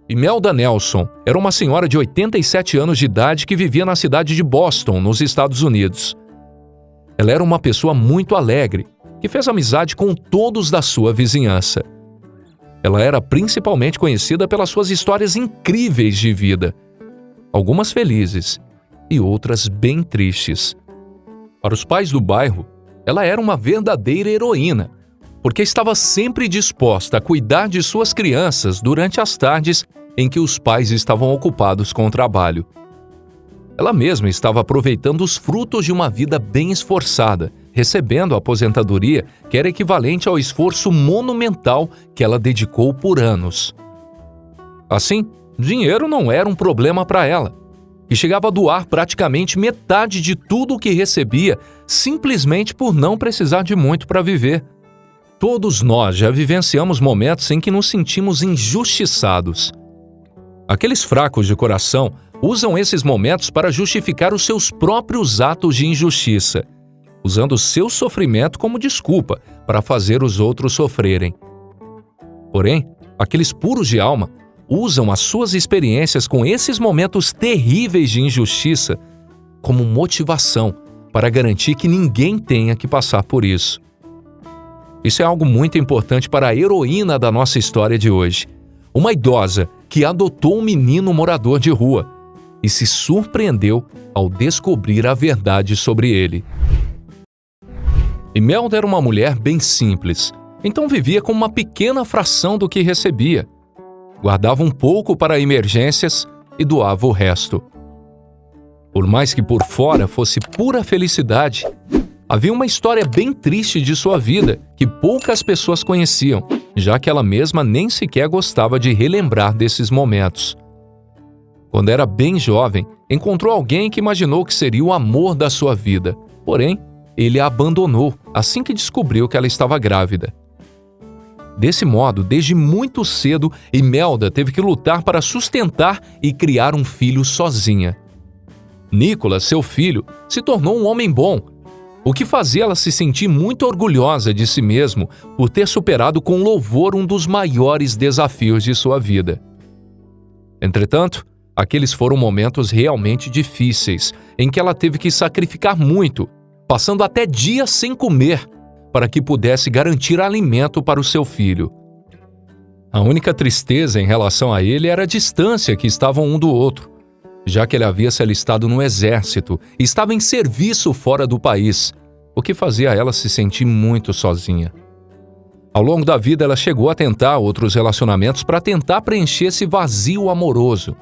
Imelda Nelson era uma senhora de 87 anos de idade que vivia na cidade de Boston, nos Estados Unidos. Ela era uma pessoa muito alegre, que fez amizade com todos da sua vizinhança. Ela era principalmente conhecida pelas suas histórias incríveis de vida, algumas felizes e outras bem tristes. Para os pais do bairro, ela era uma verdadeira heroína, porque estava sempre disposta a cuidar de suas crianças durante as tardes em que os pais estavam ocupados com o trabalho. Ela mesma estava aproveitando os frutos de uma vida bem esforçada, recebendo a aposentadoria que era equivalente ao esforço monumental que ela dedicou por anos. Assim, dinheiro não era um problema para ela, e chegava a doar praticamente metade de tudo o que recebia simplesmente por não precisar de muito para viver. Todos nós já vivenciamos momentos em que nos sentimos injustiçados. Aqueles fracos de coração usam esses momentos para justificar os seus próprios atos de injustiça, usando o seu sofrimento como desculpa para fazer os outros sofrerem. Porém, aqueles puros de alma usam as suas experiências com esses momentos terríveis de injustiça como motivação para garantir que ninguém tenha que passar por isso. Isso é algo muito importante para a heroína da nossa história de hoje, uma idosa que adotou um menino morador de rua e se surpreendeu ao descobrir a verdade sobre ele. Imelda era uma mulher bem simples, então vivia com uma pequena fração do que recebia. Guardava um pouco para emergências e doava o resto. Por mais que por fora fosse pura felicidade, havia uma história bem triste de sua vida que poucas pessoas conheciam, já que ela mesma nem sequer gostava de relembrar desses momentos. Quando era bem jovem, encontrou alguém que imaginou que seria o amor da sua vida, porém, ele a abandonou assim que descobriu que ela estava grávida. Desse modo, desde muito cedo, Imelda teve que lutar para sustentar e criar um filho sozinha. Nicholas, seu filho, se tornou um homem bom, o que fazia ela se sentir muito orgulhosa de si mesmo por ter superado com louvor um dos maiores desafios de sua vida. Entretanto, aqueles foram momentos realmente difíceis, em que ela teve que sacrificar muito, passando até dias sem comer, para que pudesse garantir alimento para o seu filho. A única tristeza em relação a ele era a distância que estavam um do outro, já que ele havia se alistado no exército e estava em serviço fora do país, o que fazia ela se sentir muito sozinha. Ao longo da vida, ela chegou a tentar outros relacionamentos para tentar preencher esse vazio amoroso,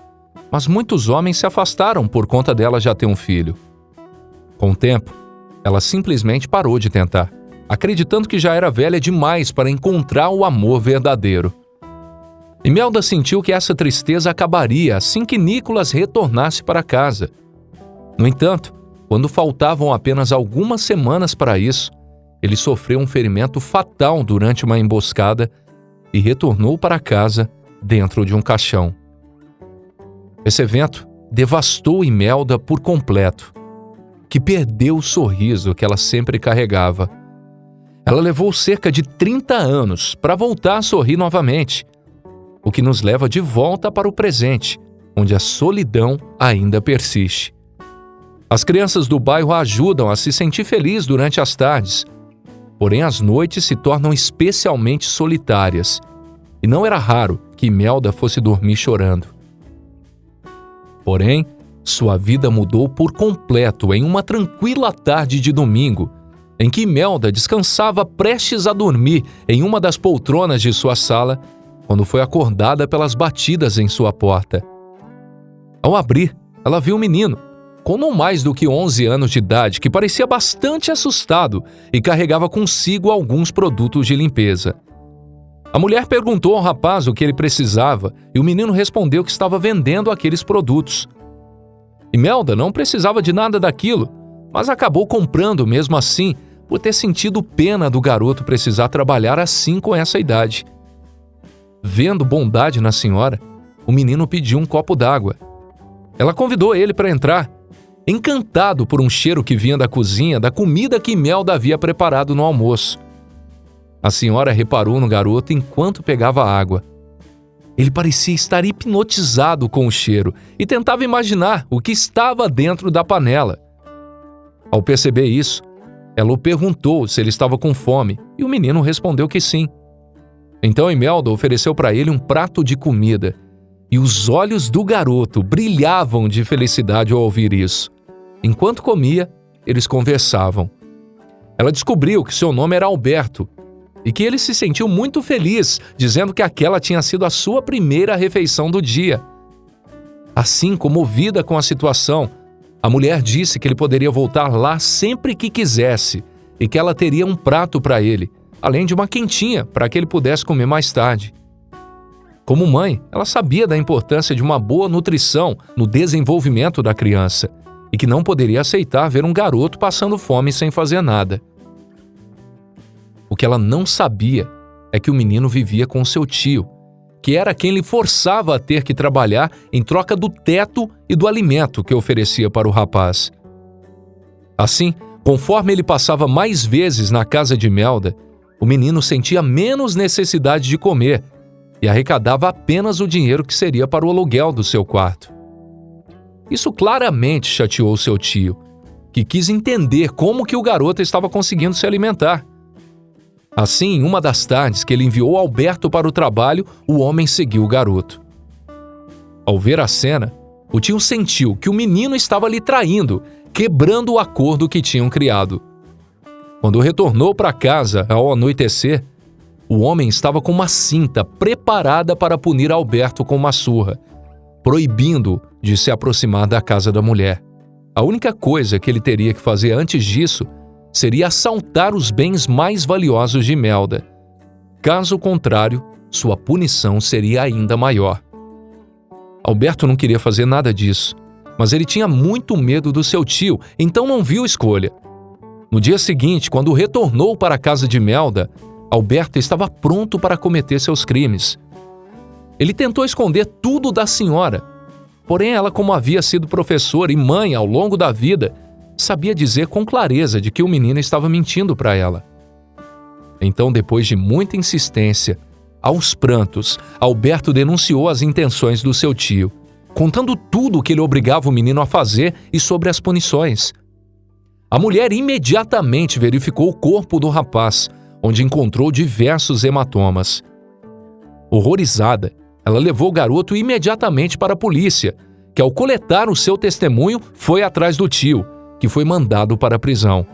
mas muitos homens se afastaram por conta dela já ter um filho. Com o tempo, ela simplesmente parou de tentar, acreditando que já era velha demais para encontrar o amor verdadeiro. Imelda sentiu que essa tristeza acabaria assim que Nicholas retornasse para casa. No entanto, quando faltavam apenas algumas semanas para isso, ele sofreu um ferimento fatal durante uma emboscada e retornou para casa dentro de um caixão. Esse evento devastou Imelda por completo, que perdeu o sorriso que ela sempre carregava. Ela levou cerca de 30 anos para voltar a sorrir novamente, o que nos leva de volta para o presente, onde a solidão ainda persiste. As crianças do bairro a ajudam a se sentir feliz durante as tardes, porém as noites se tornam especialmente solitárias, e não era raro que Imelda fosse dormir chorando. Porém, sua vida mudou por completo em uma tranquila tarde de domingo, em que Imelda descansava prestes a dormir em uma das poltronas de sua sala, quando foi acordada pelas batidas em sua porta. Ao abrir, ela viu um menino, com não mais do que 11 anos de idade, que parecia bastante assustado e carregava consigo alguns produtos de limpeza. A mulher perguntou ao rapaz o que ele precisava e o menino respondeu que estava vendendo aqueles produtos. Imelda não precisava de nada daquilo, mas acabou comprando mesmo assim, por ter sentido pena do garoto precisar trabalhar assim com essa idade. Vendo bondade na senhora, o menino pediu um copo d'água. Ela convidou ele para entrar, encantado por um cheiro que vinha da cozinha da comida que Imelda havia preparado no almoço. A senhora reparou no garoto enquanto pegava água. Ele parecia estar hipnotizado com o cheiro e tentava imaginar o que estava dentro da panela. Ao perceber isso, ela o perguntou se ele estava com fome e o menino respondeu que sim. Então Imelda ofereceu para ele um prato de comida e os olhos do garoto brilhavam de felicidade ao ouvir isso. Enquanto comia, eles conversavam. Ela descobriu que seu nome era Alberto e que ele se sentiu muito feliz, dizendo que aquela tinha sido a sua primeira refeição do dia. Assim, comovida com a situação, a mulher disse que ele poderia voltar lá sempre que quisesse e que ela teria um prato para ele, além de uma quentinha para que ele pudesse comer mais tarde. Como mãe, ela sabia da importância de uma boa nutrição no desenvolvimento da criança e que não poderia aceitar ver um garoto passando fome sem fazer nada. O que ela não sabia é que o menino vivia com seu tio, que era quem lhe forçava a ter que trabalhar em troca do teto e do alimento que oferecia para o rapaz. Assim, conforme ele passava mais vezes na casa de Imelda, o menino sentia menos necessidade de comer e arrecadava apenas o dinheiro que seria para o aluguel do seu quarto. Isso claramente chateou seu tio, que quis entender como que o garoto estava conseguindo se alimentar. Assim, em uma das tardes que ele enviou Alberto para o trabalho, o homem seguiu o garoto. Ao ver a cena, o tio sentiu que o menino estava lhe traindo, quebrando o acordo que tinham criado. Quando retornou para casa ao anoitecer, o homem estava com uma cinta preparada para punir Alberto com uma surra, proibindo-o de se aproximar da casa da mulher. A única coisa que ele teria que fazer antes disso seria assaltar os bens mais valiosos de Imelda. Caso contrário, sua punição seria ainda maior. Alberto não queria fazer nada disso, mas ele tinha muito medo do seu tio, então não viu escolha. No dia seguinte, quando retornou para a casa de Imelda, Alberto estava pronto para cometer seus crimes. Ele tentou esconder tudo da senhora, porém ela, como havia sido professora e mãe ao longo da vida, sabia dizer com clareza de que o menino estava mentindo para ela. Então, depois de muita insistência, aos prantos, Alberto denunciou as intenções do seu tio, contando tudo o que ele obrigava o menino a fazer e sobre as punições. A mulher imediatamente verificou o corpo do rapaz, onde encontrou diversos hematomas. Horrorizada, ela levou o garoto imediatamente para a polícia, que ao coletar o seu testemunho foi atrás do tio, que foi mandado para a prisão.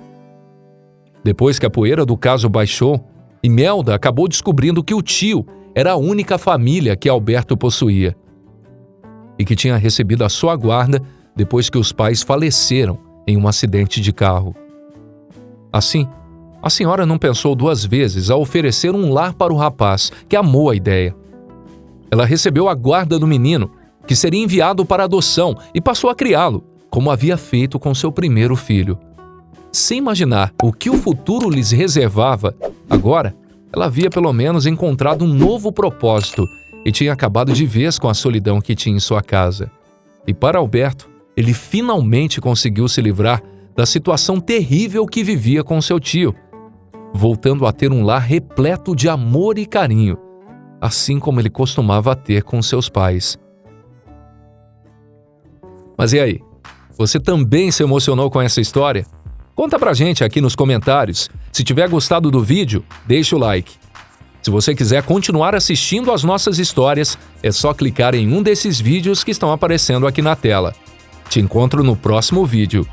Depois que a poeira do caso baixou, Imelda acabou descobrindo que o tio era a única família que Alberto possuía e que tinha recebido a sua guarda depois que os pais faleceram em um acidente de carro. Assim, a senhora não pensou duas vezes ao oferecer um lar para o rapaz, que amou a ideia. Ela recebeu a guarda do menino, que seria enviado para adoção, e passou a criá-lo, como havia feito com seu primeiro filho. Sem imaginar o que o futuro lhes reservava, agora ela havia pelo menos encontrado um novo propósito e tinha acabado de vez com a solidão que tinha em sua casa. E para Alberto, ele finalmente conseguiu se livrar da situação terrível que vivia com seu tio, voltando a ter um lar repleto de amor e carinho, assim como ele costumava ter com seus pais. Mas e aí? Você também se emocionou com essa história? Conta pra gente aqui nos comentários. Se tiver gostado do vídeo, deixa o like. Se você quiser continuar assistindo às nossas histórias, é só clicar em um desses vídeos que estão aparecendo aqui na tela. Te encontro no próximo vídeo.